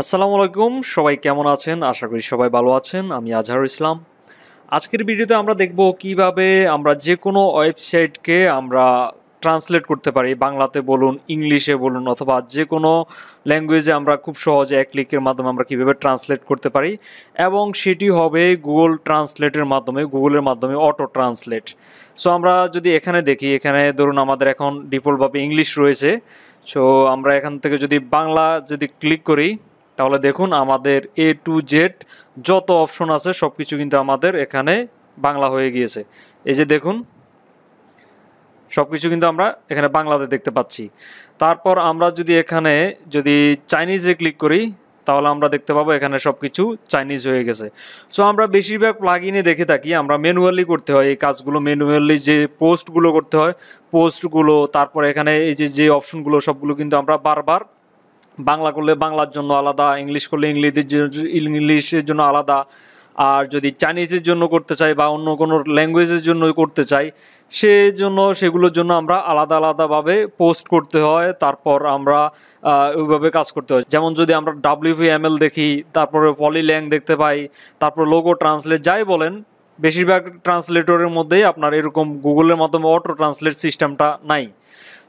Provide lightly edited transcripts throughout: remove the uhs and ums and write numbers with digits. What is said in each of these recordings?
আসসালামু আলাইকুম, সবাই কেমন আছেন? আশা করি সবাই ভালো আছেন। আমি আজহারুল ইসলাম। আজকের ভিডিওতে আমরা দেখব কিভাবে আমরা যেকোনো ওয়েবসাইটকে আমরা ট্রান্সলেট করতে পারি। বাংলাতে বলুন, ইংলিশে বলুন অথবা যেকোনো ল্যাঙ্গুয়েজে আমরা খুব সহজে এক ক্লিকের মাধ্যমে আমরা কিভাবে ট্রান্সলেট করতে পারি এবং সেটি হবে গুগল ট্রান্সলেটের মাধ্যমে, গুগলের মাধ্যমে অটো ট্রান্সলেট। সো আমরা যদি এখানে দেখি, এখানে ধরুন আমাদের এখন ডিফল্টভাবে ইংলিশ রয়েছে। সো আমরা এখান থেকে যদি বাংলা ক্লিক করি, তাহলে দেখুন আমাদের এ টু জেড যত অপশন আছে সব কিছু কিন্তু আমাদের এখানে বাংলা হয়ে গিয়েছে। এই যে দেখুন, সব কিছু কিন্তু আমরা এখানে বাংলাতে দেখতে পাচ্ছি। তারপর আমরা যদি চাইনিজে ক্লিক করি, তাহলে আমরা দেখতে পাবো এখানে সব কিছু চাইনিজ হয়ে গেছে। সো আমরা বেশিরভাগ প্লাগইনে দেখে থাকি আমরা ম্যানুয়ালি করতে হয় এই কাজগুলো, ম্যানুয়ালি যে পোস্টগুলো করতে হয় পোস্টগুলো, তারপর এখানে এই যে অপশনগুলো সবগুলো কিন্তু আমরা বারবার বাংলা করলে বাংলার জন্য আলাদা, ইংলিশ করলে ইংলিশের জন্য আলাদা, আর যদি চাইনিজের জন্য করতে চাই বা অন্য কোনো ল্যাঙ্গুয়েজের জন্য করতে চাই সেগুলোর জন্য আমরা আলাদা আলাদাভাবে পোস্ট করতে হয়। তারপর আমরা ওইভাবে কাজ করতে হয়। যেমন যদি আমরা WPML দেখি, তারপরে পলিল্যাং দেখতে পাই, তারপর লোগো ট্রান্সলেট যাই বলেন, বেশিরভাগ ট্রান্সলেটরের মধ্যেই আপনার এরকম গুগলের মাধ্যমে অটো ট্রান্সলেট সিস্টেমটা নাই।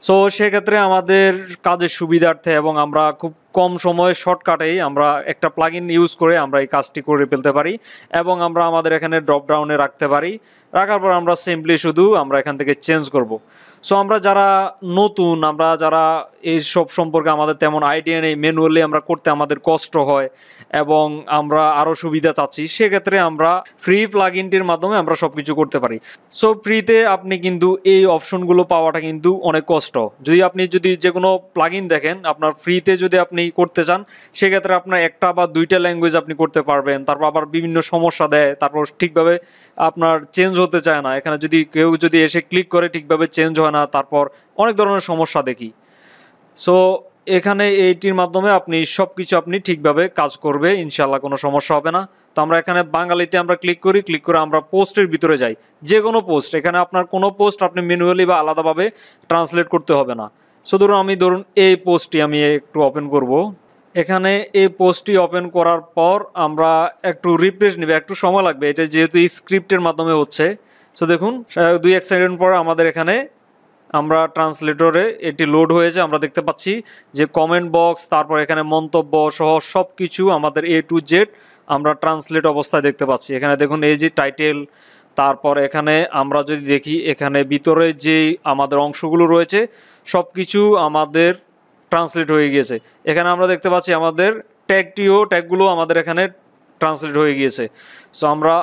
সো সেক্ষেত্রে আমাদের কাজের সুবিধার্থে এবং আমরা খুব কম সময়ে শর্টকাটেই আমরা একটা প্লাগইন ইউজ করে আমরা এই কাজটি করে ফেলতে পারি এবং আমরা আমাদের এখানে ড্রপ ডাউনে রাখতে পারি। রাখার পর আমরা সিম্পলি শুধু আমরা এখান থেকে চেঞ্জ করব। সো আমরা যারা নতুন, আমরা যারা এইসব সম্পর্কে আমাদের তেমন আইডিয়া নেই, ম্যানুয়ালি আমরা করতে আমাদের কষ্ট হয় এবং আমরা আরও সুবিধা চাচ্ছি, সেক্ষেত্রে আমরা ফ্রি প্লাগইনটির মাধ্যমে আমরা সব কিছু করতে পারি। সো ফ্রিতে আপনি কিন্তু এই অপশনগুলো পাওয়াটা কিন্তু অনেক কষ্ট। যদি যে কোনো প্লাগইন দেখেন আপনার ফ্রিতে যদি আপনি করতে চান, সেক্ষেত্রে আপনার একটা বা দুইটা ল্যাঙ্গুয়েজ আপনি করতে পারবেন, তারপর আবার বিভিন্ন সমস্যা দেয়, তারপর ঠিকভাবে আপনার চেঞ্জ হতে চায় না। এখানে কেউ এসে ক্লিক করে ঠিকভাবে চেঞ্জ হয় না, তারপর অনেক ধরনের সমস্যা দেখি। সো এখানে এইটির মাধ্যমে আপনি সব কিছু আপনি ঠিকভাবে কাজ করবে, ইনশাল্লাহ কোনো সমস্যা হবে না। তো আমরা এখানে বাঙালিতে আমরা ক্লিক করে আমরা পোস্টের ভিতরে যাই। যে কোনো পোস্ট, এখানে আপনার কোনো পোস্ট আপনি ম্যানুয়ালি বা আলাদাভাবে ট্রান্সলেট করতে হবে না। সো ধরুন এই পোস্টটি আমি একটু ওপেন করব। এখানে এই পোস্টটি ওপেন করার পর আমরা একটু রিফ্রেশ নেবে, একটু সময় লাগবে, এটা যেহেতু স্ক্রিপ্টের মাধ্যমে হচ্ছে। সো দেখুন 2-1 সেকেন্ড পর আমাদের এখানে আমরা ট্রান্সলেটরে এটি লোড হয়েছে। আমরা দেখতে পাচ্ছি যে কমেন্ট বক্স, তারপর এখানে মন্তব্য সহ সব কিছু আমাদের এ টু জেড আমরা ট্রান্সলেট অবস্থায় দেখতে পাচ্ছি। এখানে দেখুন এই যে টাইটেল, তারপর এখানে আমরা যদি দেখি এখানে ভিতরে যে আমাদের অংশগুলো রয়েছে সব কিছু আমাদের ট্রান্সলেট হয়ে গিয়েছে। এখানে আমরা দেখতে পাচ্ছি আমাদের ট্যাগগুলো আমাদের এখানে ট্রান্সলেট হয়ে গিয়েছে। সো আমরা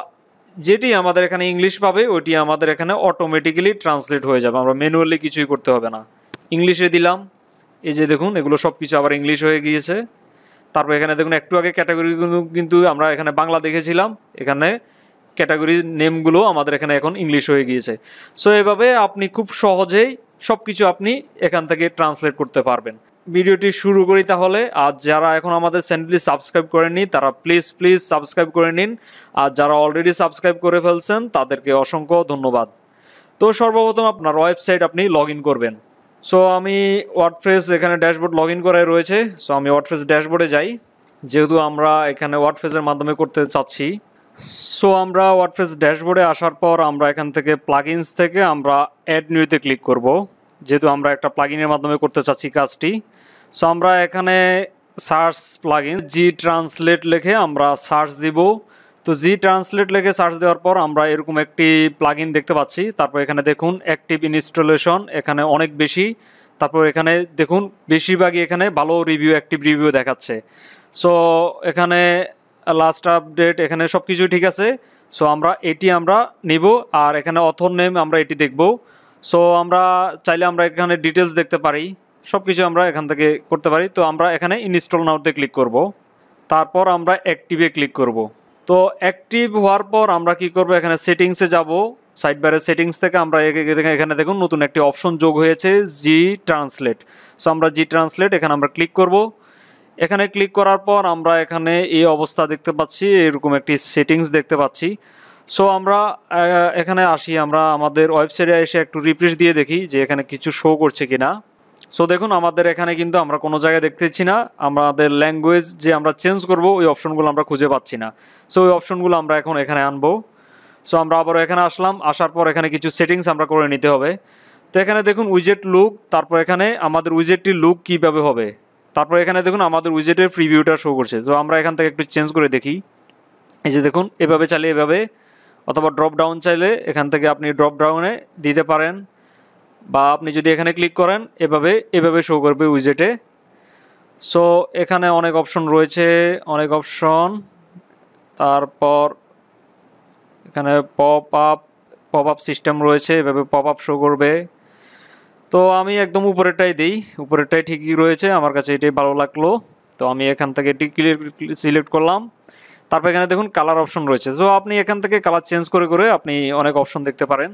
যেটি আমাদের এখানে ইংলিশ পাবে ওইটি আমাদের এখানে অটোমেটিক্যালি ট্রান্সলেট হয়ে যাবে, আমরা ম্যানুয়ালি কিছুই করতে হবে না। ইংলিশে দিলাম, এই যে দেখুন এগুলো সব কিছু আবার ইংলিশ হয়ে গিয়েছে। তারপর এখানে দেখুন একটু আগে ক্যাটাগরিগুলো কিন্তু আমরা এখানে বাংলা দেখেছিলাম, এখানে ক্যাটাগরি নেমগুলো আমাদের এখানে এখন ইংলিশ হয়ে গিয়েছে। সো এভাবে আপনি খুব সহজেই সব কিছু আপনি এখান থেকে ট্রান্সলেট করতে পারবেন। ভিডিওটি শুরু করি তাহলে। আর যারা এখন আমাদের চ্যানেলটি সাবস্ক্রাইব করেননি তারা প্লিজ সাবস্ক্রাইব করে নিন, আর যারা অলরেডি সাবস্ক্রাইব করে ফেলছেন তাদেরকে অসংখ্য ধন্যবাদ। তো সর্বপ্রথম আপনার ওয়েবসাইট আপনি লগ ইন করবেন। সো আমি ওয়ার্ডপ্রেস এখানে ড্যাশবোর্ড লগ ইন করাই রয়েছে। সো আমি ওয়ার্ডপ্রেস ড্যাশবোর্ডে যাই, যেহেতু আমরা এখানে ওয়ার্ডপ্রেসের মাধ্যমে করতে চাচ্ছি। সো আমরা ওয়ার্ডপ্রেস ড্যাশবোর্ডে আসার পর আমরা এখান থেকে প্লাগইনস থেকে আমরা অ্যাড নিউতে ক্লিক করব, যেহেতু আমরা একটা প্লাগইনের মাধ্যমে করতে চাচ্ছি কাজটি। সো আমরা এখানে সার্চ প্লাগইন জি ট্রান্সলেট লিখে আমরা সার্চ দিব। তো জি ট্রান্সলেট লিখে সার্চ দেওয়ার পর আমরা এরকম একটি প্লাগইন দেখতে পাচ্ছি। তারপর এখানে দেখুন অ্যাক্টিভ ইনস্টলেশন এখানে অনেক বেশি। তারপর এখানে দেখুন বেশিরভাগই এখানে ভালো রিভিউ, অ্যাক্টিভ রিভিউ দেখাচ্ছে। সো এখানে লাস্ট আপডেট, এখানে সব কিছু ঠিক আছে। সো আমরা নিব, আর এখানে অথর নেম আমরা এটি দেখব। সো আমরা চাইলে আমরা এখানে ডিটেলস দেখতে পারি, সব কিছু আমরা এখান থেকে করতে পারি। তো আমরা এখানে ইনস্টল নাওতে ক্লিক করব, তারপর আমরা অ্যাক্টিভে ক্লিক করব। তো অ্যাক্টিভ হওয়ার পর আমরা কি করব, এখানে সেটিংসে যাব। সাইড বারের সেটিংস থেকে আমরা এখানে দেখুন নতুন একটি অপশন যোগ হয়েছে জি ট্রান্সলেট। সো আমরা জি ট্রান্সলেট এখানে আমরা ক্লিক করব। এখানে ক্লিক করার পর আমরা এখানে এই অবস্থা দেখতে পাচ্ছি, এরকম একটি সেটিংস দেখতে পাচ্ছি। সো আমরা এখানে আসি, আমরা আমাদের ওয়েবসাইটে এসে একটু রিফ্রেশ দিয়ে দেখি যে এখানে কিছু শো করছে কিনা। সো দেখুন আমাদের এখানে কিন্তু আমরা কোনো জায়গায় দেখতেছি না, আমাদের ল্যাঙ্গুয়েজ যে আমরা চেঞ্জ করব ওই অপশনগুলো আমরা খুঁজে পাচ্ছি না। সো ওই অপশনগুলো আমরা এখন এখানে আনবো। সো আমরা আবারও এখানে আসলাম, আসার পর এখানে কিছু সেটিংস আমরা করে নিতে হবে। তো এখানে দেখুন উইজেট লুক, তারপর এখানে আমাদের উইজেটটির লুক কীভাবে হবে, তারপর এখানে দেখুন আমাদের উইজেটের প্রিভিউটা শো করছে। তো আমরা এখান থেকে একটু চেঞ্জ করে দেখি। এই যে দেখুন এভাবে চাইলে এভাবে, অথবা ড্রপ ডাউন চাইলে এখান থেকে আপনি ড্রপ ডাউনে দিতে পারেন, বা আপনি যদি এখানে ক্লিক করেন এভাবে শো করবে উইজেটে। সো এখানে অনেক অপশন রয়েছে, অনেক অপশন। তারপর এখানে পপ আপ সিস্টেম রয়েছে, এভাবে পপ আপ শো করবে। তো আমি একদম উপরেরটাই দিই, উপরেরটাই ঠিকই রয়েছে, আমার কাছে এটাই ভালো লাগলো। তো আমি এখান থেকে এটি সিলেক্ট করলাম। তারপর এখানে দেখুন কালার অপশন রয়েছে। সো আপনি এখান থেকে কালার চেঞ্জ করে করে আপনি অনেক অপশন দেখতে পারেন।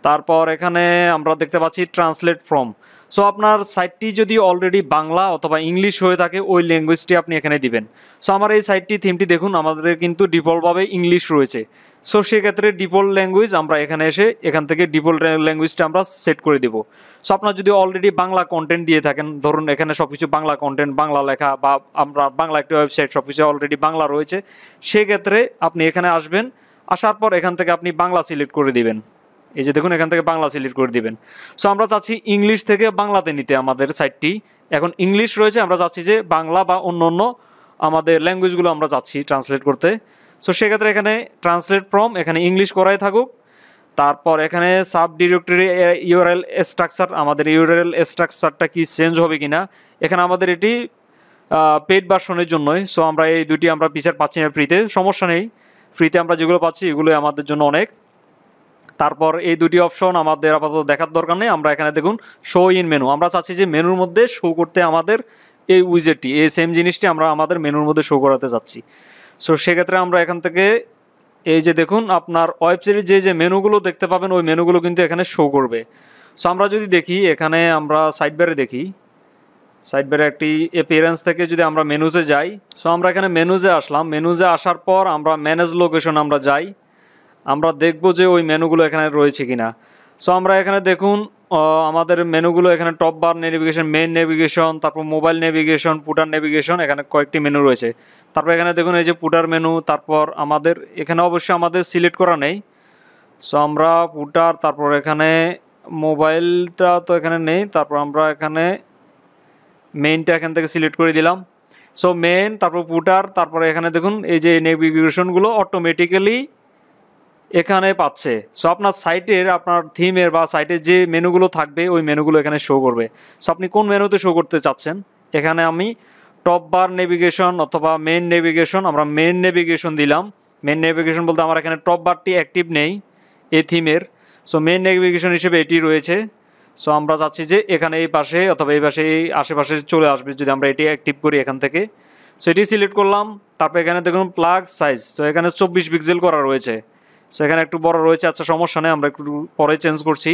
তারপর এখানে আমরা দেখতে পাচ্ছি ট্রান্সলেট ফ্রম। সো আপনার সাইটটি যদি অলরেডি বাংলা অথবা ইংলিশ হয়ে থাকে ওই ল্যাঙ্গুয়েজটি আপনি এখানে দিবেন। সো আমার এই সাইটটি থিমটি দেখুন আমাদের কিন্তু ডিফল্টভাবে ইংলিশ রয়েছে। সো সেক্ষেত্রে ডিফল্ট ল্যাঙ্গুয়েজ আমরা এখানে এসে এখান থেকে ডিফল্ট ল্যাঙ্গুয়েজটা আমরা সেট করে দেবো। সো আপনার যদি অলরেডি বাংলা কন্টেন্ট দিয়ে থাকেন, ধরুন এখানে সব কিছু বাংলা কন্টেন্ট, বাংলা লেখা, বা আমরা বাংলা একটা ওয়েবসাইট সব কিছু অলরেডি বাংলা রয়েছে, সেক্ষেত্রে আপনি এখানে আসবেন, আসার পর এখান থেকে আপনি বাংলা সিলেক্ট করে দিবেন। এই যে দেখুন এখান থেকে বাংলা সিলেক্ট করে দিবেন। সো আমরা চাচ্ছি ইংলিশ থেকে বাংলাতে নিতে আমাদের সাইটটি। এখন ইংলিশ রয়েছে, আমরা চাচ্ছি যে বাংলা বা অন্য আমাদের ল্যাঙ্গুয়েজগুলো আমরা চাচ্ছি ট্রান্সলেট করতে। সো সেক্ষেত্রে এখানে ট্রান্সলেট ফ্রম, এখানে ইংলিশ করাই থাকুক। তারপর এখানে সাব ডিরেক্টরি ইউআরএল স্ট্রাকচার, আমাদের ইউআরএল স্ট্রাকচারটা কি চেঞ্জ হবে কি না, এখানে আমাদের এটি পেইড ভার্সনের জন্যই। সো আমরা এই দুটি আমরা ফিচার পাচ্ছি না ফ্রিতে, সমস্যা নেই, ফ্রিতে আমরা যেগুলো পাচ্ছি এগুলোই আমাদের জন্য অনেক। তারপর এই দুটি অপশন আমাদের আপাতত দেখার দরকার নেই। আমরা এখানে দেখুন শো ইন মেনু, আমরা চাচ্ছি যে মেনুর মধ্যে শো করতে আমাদের এই উইজেটটি, এই সেম জিনিসটি আমরা আমাদের মেনুর মধ্যে শো করাতে চাচ্ছি। সো সেক্ষেত্রে আমরা এখান থেকে এই যে দেখুন আপনার ওয়েবসাইটে যে মেনুগুলো দেখতে পাবেন ওই মেনুগুলো কিন্তু এখানে শো করবে। সো আমরা যদি দেখি এখানে আমরা সাইড বারে দেখি, সাইড বারে একটি অ্যাপিয়ারেন্স থেকে যদি আমরা মেনুজে যাই, সো আমরা এখানে মেনুজে আসলাম, মেনুজে আসার পর আমরা ম্যানেজ লোকেশন আমরা যাই, আমরা দেখব যে ওই মেনুগুলো এখানে রয়েছে কিনা। সো আমরা এখানে দেখুন আমাদের মেনুগুলো এখানে টপ বার নেভিগেশন, মেইন নেভিগেশন, তারপর মোবাইল নেভিগেশন, পুটার নেভিগেশন, এখানে কয়েকটি মেনু রয়েছে। তারপর এখানে দেখুন এই যে পুটার মেনু, তারপর আমাদের এখানে অবশ্যই আমাদের সিলেক্ট করা নেই। সো আমরা পুটার, তারপর এখানে মোবাইলটা তো এখানে নেই, তারপর আমরা এখানে মেইনটা এখান থেকে সিলেক্ট করে দিলাম। সো মেইন, তারপর পুটার, তারপরে এখানে দেখুন এই যে নেভিগেশনগুলো অটোমেটিক্যালি এখানে পাচ্ছে। সো আপনার সাইটের, আপনার থিমের বা সাইটের যে মেনুগুলো থাকবে ওই মেনুগুলো এখানে শো করবে। সো আপনি কোন মেনুতে শো করতে চাচ্ছেন, এখানে আমি টপ বার নেভিগেশন অথবা মেইন নেভিগেশন, আমরা মেইন নেভিগেশন দিলাম। মেইন নেভিগেশন বলতে আমার এখানে টপ বারটি অ্যাক্টিভ নেই এই থিমের। সো মেইন নেভিগেশন হিসেবে এটি রয়েছে। সো আমরা চাচ্ছি যে এখানে এই পাশে অথবা এই পাশে এই আশেপাশে চলে আসবে যদি আমরা এটি অ্যাক্টিভ করি এখান থেকে। সো এটি সিলেক্ট করলাম। তারপর এখানে দেখুন প্লাগ সাইজ, তো এখানে 24 পিক্সেল করা রয়েছে। সো এখানে একটু বড় রয়েছে, আচ্ছা সমস্যা নেই, আমরা একটু পরে চেঞ্জ করছি।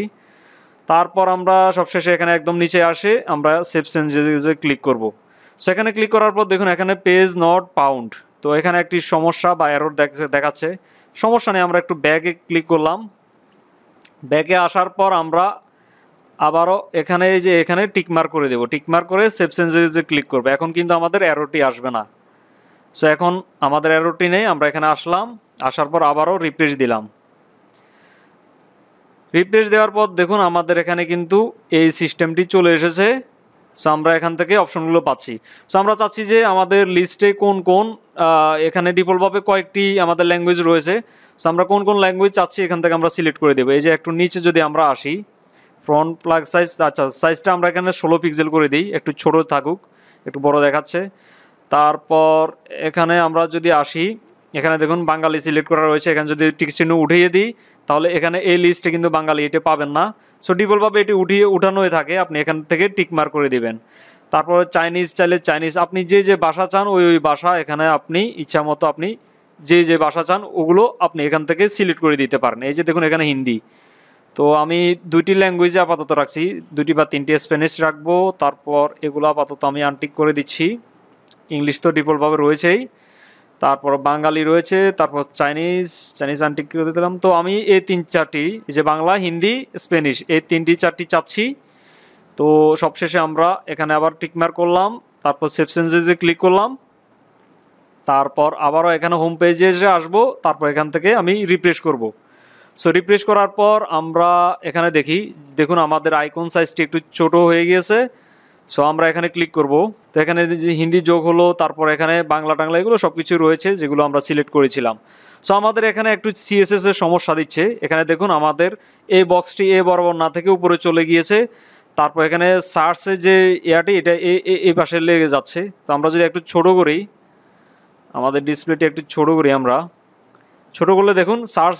তারপর আমরা সবশেষে এখানে একদম নিচে আসে আমরা সেভ চেঞ্জে ক্লিক করব। সো এখানে ক্লিক করার পর দেখুন এখানে পেজ নট ফাউন্ড, তো এখানে একটি সমস্যা বা এরর দেখাচ্ছে, সমস্যা নেই, আমরা একটু ব্যাকে ক্লিক করলাম। ব্যাকে আসার পর আমরা আবারও এখানে এই যে এখানে টিকমার্ক করে দেবো, টিকমার্ক করে সেভ চেঞ্জে ক্লিক করবো। এখন কিন্তু আমাদের এররটি আসবে না। সো এখন আমাদের এররটি নেই, আমরা এখানে আসলাম, আসার পর আবারও রিফ্রেশ দিলাম। রিফ্রেশ দেওয়ার পর দেখুন আমাদের এখানে কিন্তু এই সিস্টেমটি চলে এসেছে। সো আমরা এখান থেকে অপশনগুলো পাচ্ছি। সো আমরা চাচ্ছি যে আমাদের লিস্টে কোন কোন এখানে ডিফল্টভাবে কয়েকটি আমাদের ল্যাঙ্গুয়েজ রয়েছে। সো আমরা কোন কোন ল্যাঙ্গুয়েজ চাচ্ছি এখান থেকে আমরা সিলেক্ট করে দেবো। এই যে একটু নিচে যদি আমরা আসি, ফ্রন্ট প্লাগ সাইজ, আচ্ছা সাইজটা আমরা এখানে 16 পিক্সেল করে দিই, একটু ছোট থাকুক, একটু বড় দেখাচ্ছে। তারপর এখানে আমরা যদি আসি, এখানে দেখুন বাঙালি সিলেক্ট করা রয়েছে, এখানে যদি টিক চিহ্ন উঠিয়ে দিই তাহলে এখানে এই লিস্টে কিন্তু বাঙালি এটা পাবেন না। সো ডিফল্টভাবে এটি উঠানো হয়ে থাকে, আপনি এখান থেকে টিক মার্ক করে দিবেন। তারপর চাইনিজ চাইলে চাইনিজ, আপনি যে ভাষা চান ওই ভাষা এখানে আপনি ইচ্ছা মতো আপনি যে ভাষা চান ওগুলো আপনি এখান থেকে সিলেক্ট করে দিতে পারেন। এই যে দেখুন এখানে হিন্দি, তো আমি দুইটি ল্যাঙ্গুয়েজে আপাতত রাখছি, দুটি বা তিনটি স্প্যানিশ রাখবো। তারপর এগুলো আপাতত আমি আনটিক করে দিচ্ছি। ইংলিশ তো ডিফল্টভাবে রয়েছেই, তারপর বাঙালি রয়েছে, তারপর চাইনিজ আনটিক করে দিলাম। তো আমি এই তিন চারটি, যে বাংলা, হিন্দি, স্প্যানিশ, এই চারটি চাচ্ছি। তো সবশেষে আমরা এখানে আবার টিকমার্ক করলাম, তারপর সেভ চেঞ্জেসে ক্লিক করলাম, তারপর আবারও এখানে হোম পেজে এসে আসবো, তারপর এখান থেকে আমি রিফ্রেশ করব। সো রিফ্রেশ করার পর আমরা এখানে দেখি, দেখুন আমাদের আইকন সাইজটি একটু ছোট হয়ে গিয়েছে। সো আমরা এখানে ক্লিক করব। তো এখানে যে হিন্দি যোগ হলো, তারপর এখানে বাংলা টাংলা এগুলো সব কিছু রয়েছে যেগুলো আমরা সিলেক্ট করেছিলাম। সো আমাদের এখানে একটু সিএসএস এর সমস্যা দিচ্ছে। এখানে দেখুন আমাদের এই বক্সটি এ বরাবর না থেকে উপরে চলে গিয়েছে। তারপর এখানে সার্চে যে এয়ারটি এটা এই পাশে লেগে যাচ্ছে। তো আমরা যদি একটু ছোট করি, আমাদের ডিসপ্লেটি একটু ছোট করি, আমরা ছোট করলে দেখুন সার্চ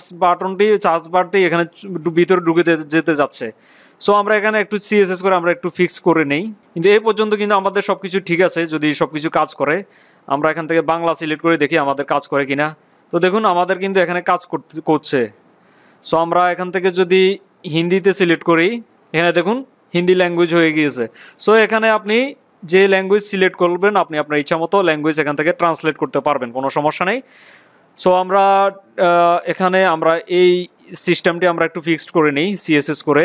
বারটি এখানে ভিতরে ঢুকে যেতে যাচ্ছে। সো আমরা এখানে একটু সিএসএস করে আমরা একটু ফিক্স করে নেই। কিন্তু এই পর্যন্ত কিন্তু আমাদের সব কিছু ঠিক আছে। যদি সব কিছু কাজ করে, আমরা এখান থেকে বাংলা সিলেক্ট করে দেখি আমাদের কাজ করে কিনা। তো দেখুন আমাদের কিন্তু এখানে কাজ করছে। সো আমরা এখান থেকে যদি হিন্দিতে সিলেক্ট করি, এখানে দেখুন হিন্দি ল্যাঙ্গুয়েজ হয়ে গিয়েছে। সো এখানে আপনি যে ল্যাঙ্গুয়েজ সিলেক্ট করবেন, আপনি আপনার ইচ্ছা মতো ল্যাঙ্গুয়েজ এখান থেকে ট্রান্সলেট করতে পারবেন, কোনো সমস্যা নেই। সো আমরা এখানে আমরা এই সিস্টেমটি আমরা একটু ফিক্সড করে নিই সিএসএস করে।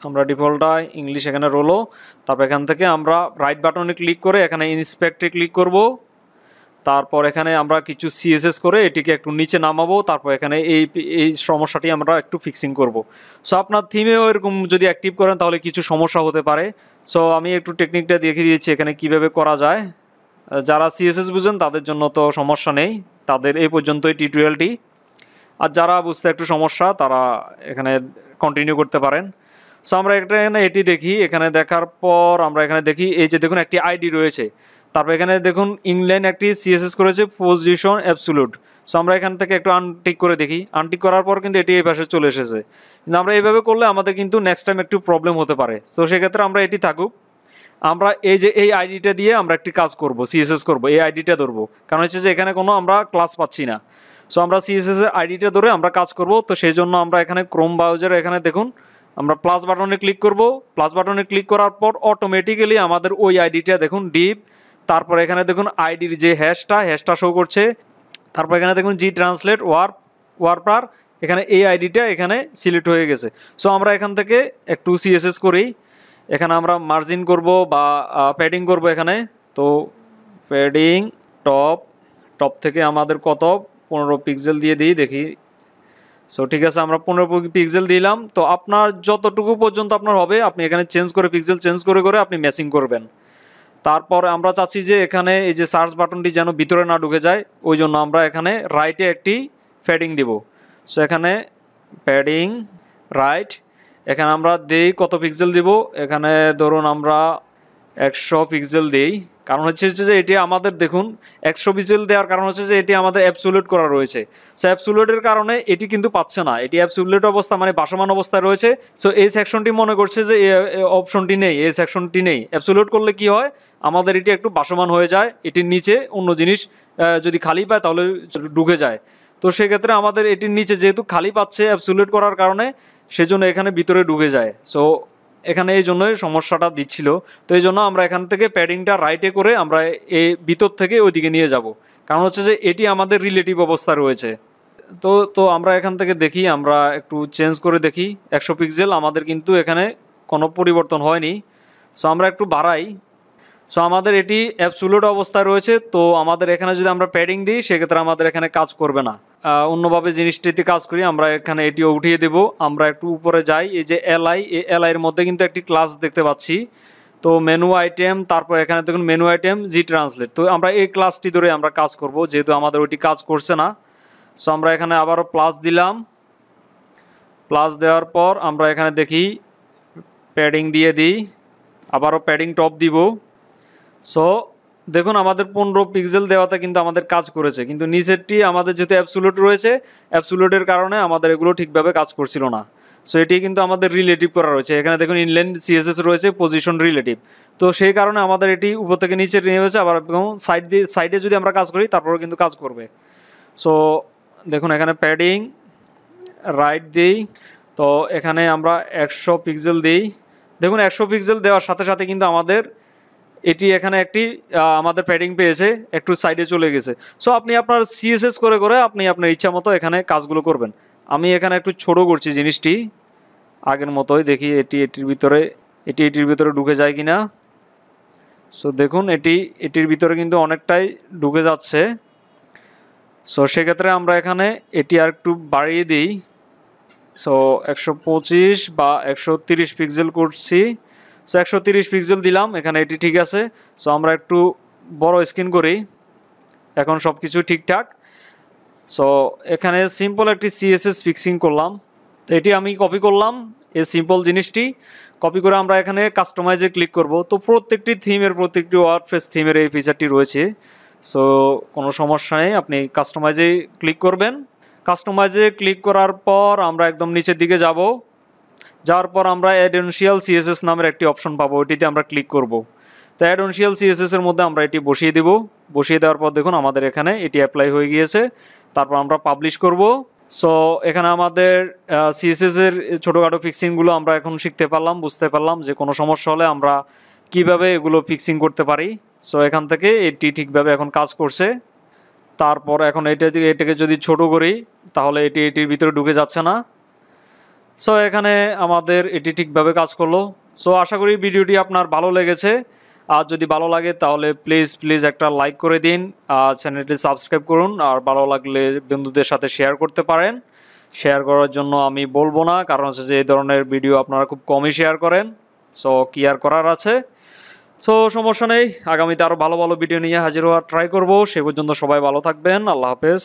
আমরা ডিফল্টটা ইংলিশ এখানে রোলো, তারপর এখান থেকে আমরা রাইট বাটনে ক্লিক করে এখানে ইন্সপেক্টে ক্লিক করব। তারপর এখানে আমরা কিছু সিএসএস করে এটিকে একটু নিচে নামাবো, তারপর এখানে এই সমস্যাটি আমরা একটু ফিক্সিং করব। সো আপনার থিমেও এরকম যদি অ্যাক্টিভ করেন তাহলে কিছু সমস্যা হতে পারে। সো আমি একটু টেকনিকটা দেখিয়ে দিয়েছি এখানে কিভাবে করা যায়। যারা সিএসএস বুঝেন তাদের জন্য তো সমস্যা নেই, তাদের এই পর্যন্তই টিউটোরিয়ালটি। আর যারা বুঝতে একটু সমস্যা তারা এখানে কন্টিনিউ করতে পারেন। সো আমরা এখানে এটি দেখি, এখানে দেখার পর আমরা এখানে দেখি এই যে দেখুন একটি আইডি রয়েছে। তারপর এখানে দেখুন ইংল্যান্ড একটি সিএসএস করেছে পজিশন অ্যাবসোলিউট। সো আমরা এখান থেকে একটু আনটিক করে দেখি। আনটিক করার পর কিন্তু এটি এই পাশে চলে এসেছে। কিন্তু আমরা এইভাবে করলে আমাদের কিন্তু নেক্সট টাইম একটু প্রবলেম হতে পারে। তো সেক্ষেত্রে আমরা এটি থাকুক, আমরা এই যে এই আইডিটা দিয়ে আমরা একটি কাজ করব, সিএসএস করব, এই আইডিটা ধরবো। কারণ হচ্ছে যে এখানে কোনো আমরা ক্লাস পাচ্ছি না। সো আমরা সিএসএস এর আইডিটা ধরে আমরা কাজ করব। তো সেই জন্য আমরা এখানে ক্রোম ব্রাউজারে এখানে দেখুন আমরা প্লাস বাটনে ক্লিক করব। প্লাস বাটনে ক্লিক করার পর অটোমেটিক্যালি আমাদের ওই আইডিটা দেখুন ডিপ, তারপর এখানে দেখুন আইডির যে হ্যাশটা শো করছে। তারপর এখানে দেখুন জি ট্রান্সলেট ওয়ার্পার, এখানে এই আইডিটা এখানে সিলেক্ট হয়ে গেছে। সো আমরা এখান থেকে একটু সিএসএস করি। এখানে আমরা মার্জিন করব বা প্যাডিং করব এখানে। তো প্যাডিং টপ থেকে আমাদের কত 15 পিক্সেল দিয়ে দিই দেখি। সো ঠিক আছে, আমরা 15 পিক্সেল দিলাম। তো আপনার যতটুকু পর্যন্ত আপনার হবে আপনি এখানে পিক্সেল চেঞ্জ করে আপনি ম্যাচিং করবেন। তারপর আমরা চাচ্ছি যে এখানে এই যে সার্চ বাটনটি যেন ভিতরে না ঢুকে যায়, ওই জন্য আমরা এখানে রাইটে একটি প্যাডিং দেব। সো এখানে প্যাডিং রাইট, এখানে আমরা দেই কত পিক্সেল দিব, এখানে ধরুন আমরা 100 পিক্সেল দিই। কারণ হচ্ছে যে এটি আমাদের দেখুন 100 পিক্সেল দেওয়ার কারণ হচ্ছে যে এটি আমাদের অ্যাবসোলিউট করা রয়েছে। সো অ্যাবসোলিউটের কারণে এটি কিন্তু পাচ্ছে না, এটি অ্যাবসোলিউট অবস্থা মানে ভাসমান অবস্থায় রয়েছে। সো এই সেকশনটি মনে করছে যে এই অপশনটি নেই, এই সেকশনটি নেই। অ্যাবসোলিউট করলে কি হয়, আমাদের এটি একটু ভাসমান হয়ে যায়, এটির নিচে অন্য জিনিস যদি খালি পায় তাহলে ঢুকে যায়। তো সেক্ষেত্রে আমাদের এটির নিচে যেহেতু খালি পাচ্ছে অ্যাবসোলিউট করার কারণে, সেজন্য এখানে ভিতরে ঢুকে যায়। সো এখানে এই জন্যই সমস্যাটা দিচ্ছিল। তো এই জন্য আমরা এখান থেকে প্যাডিংটা রাইটে করে আমরা এই ভিতর থেকে ওইদিকে নিয়ে যাব। কারণ হচ্ছে যে এটি আমাদের রিলেটিভ অবস্থা রয়েছে। তো আমরা এখান থেকে দেখি, আমরা একটু চেঞ্জ করে দেখি। 100 পিক্সেল আমাদের কিন্তু এখানে কোনো পরিবর্তন হয়নি। সো আমরা একটু বাড়াই। সো আমাদের এটি অ্যাবসোলিউট অবস্থায় রয়েছে। তো আমাদের এখানে যদি আমরা প্যাডিং দিই সেক্ষেত্রে আমাদের এখানে কাজ করবে না, অন্যভাবে জিনিসটিতে কাজ করি। আমরা এখানে এটিও উঠিয়ে দেব। আমরা একটু উপরে যাই, এই যে এলআই, এই এলআইয়ের মধ্যে কিন্তু একটি ক্লাস দেখতে পাচ্ছি। তো মেনু আইটেম, তারপর এখানে দেখুন মেনু আইটেম জি ট্রান্সলেট। তো আমরা এই ক্লাসটি ধরে আমরা কাজ করব, যেহেতু আমাদের ওইটি কাজ করছে না। সো আমরা এখানে আবারও প্লাস দিলাম। প্লাস দেওয়ার পর আমরা এখানে দেখি প্যাডিং দিয়ে দিই, আবারও প্যাডিং টপ দিব। সো দেখুন আমাদের 15 পিক্সেল দেওয়াতে কিন্তু আমাদের কাজ করেছে, কিন্তু নিচেরটি আমাদের যেহেতু অ্যাবসোলিউট রয়েছে, অ্যাবসোলিউটের কারণে আমাদের এগুলো ঠিকভাবে কাজ করছিল না। সো এটি কিন্তু আমাদের রিলেটিভ করা রয়েছে। এখানে দেখুন ইনলাইন সিএসএস রয়েছে পজিশন রিলেটিভ। তো সেই কারণে আমাদের এটি উপর থেকে নিচে নিয়ে হয়েছে। আবার সাইডে যদি আমরা কাজ করি তারপরেও কিন্তু কাজ করবে। সো দেখুন এখানে প্যাডিং রাইট দিই। তো এখানে আমরা 100 পিক্সেল দিই। দেখুন 100 পিক্সেল দেওয়ার সাথে সাথে কিন্তু আমাদের এটি এখানে একটি আমাদের প্যাডিং পেয়েছে, একটু সাইডে চলে গেছে। সো আপনি আপনার সিএসএস করে আপনি আপনার ইচ্ছা মতো এখানে কাজগুলো করবেন। আমি এখানে একটু ছোট করছি জিনিসটি, আগের মতোই দেখি এটির ভিতরে এটির ভিতরে ঢুকে যায় কিনা। সো দেখুন এটির ভিতরে কিন্তু অনেকটাই ঢুকে যাচ্ছে। সো সেক্ষেত্রে আমরা এখানে এটি আর একটু বাড়িয়ে দিই। সো 125 বা 130 পিক্সেল করছি। সো 130 পিক্সেল দিলাম, এখানে এটি ঠিক আছে। সো আমরা একটু বড় স্ক্রিন করি, এখন সব কিছু ঠিকঠাক। সো এখানে সিম্পল একটি সিএসএস ফিক্সিং করলাম, তো এটি আমি কপি করলাম। এই সিম্পল জিনিসটি কপি করে আমরা এখানে কাস্টমাইজে ক্লিক করব। তো প্রত্যেকটি প্রত্যেকটি ওয়ার্ডপ্রেস থিমের এই ফিচারটি রয়েছে। সো কোনো সমস্যা নেই, আপনি কাস্টমাইজে ক্লিক করবেন। কাস্টমাইজে ক্লিক করার পর আমরা একদম নিচের দিকে যাব। যাওয়ার পর আমরা অ্যাডেনশিয়াল সিএসএস নামের একটি অপশন পাবো, ওইটিতে আমরা ক্লিক করব। তো অ্যাডেনশিয়াল সিএসএস এর মধ্যে আমরা এটি বসিয়ে দেব। বসিয়ে দেওয়ার পর দেখুন আমাদের এখানে এটি অ্যাপ্লাই হয়ে গিয়েছে। তারপর আমরা পাবলিশ করব। সো এখানে আমাদের সিএসএস এর ছোটোখাটো ফিক্সিংগুলো আমরা এখন শিখতে পারলাম, বুঝতে পারলাম যে কোনো সমস্যা হলে আমরা কিভাবে এগুলো ফিক্সিং করতে পারি। সো এখান থেকে এটি ঠিকভাবে এখন কাজ করছে। তারপর এখন এটাকে যদি ছোট করি তাহলে এটির ভিতরে ঢুকে যাচ্ছে না। সো এখানে আমাদের এটি ঠিকভাবে কাজ করলো। সো আশা করি ভিডিওটি আপনার ভালো লেগেছে। আর যদি ভালো লাগে তাহলে প্লিজ একটা লাইক করে দিন, আর চ্যানেলটি সাবস্ক্রাইব করুন। আর ভালো লাগলে বন্ধুদের সাথে শেয়ার করতে পারেন। শেয়ার করার জন্য আমি বলবো না, কারণ হচ্ছে যে এই ধরনের ভিডিও আপনারা খুব কমই শেয়ার করেন। সো কি আর করার আছে। সো সমস্যা নেই, আগামীতে আরও ভালো ভালো ভিডিও নিয়ে হাজির হওয়ার ট্রাই করব। সে পর্যন্ত সবাই ভালো থাকবেন। আল্লাহ হাফেজ।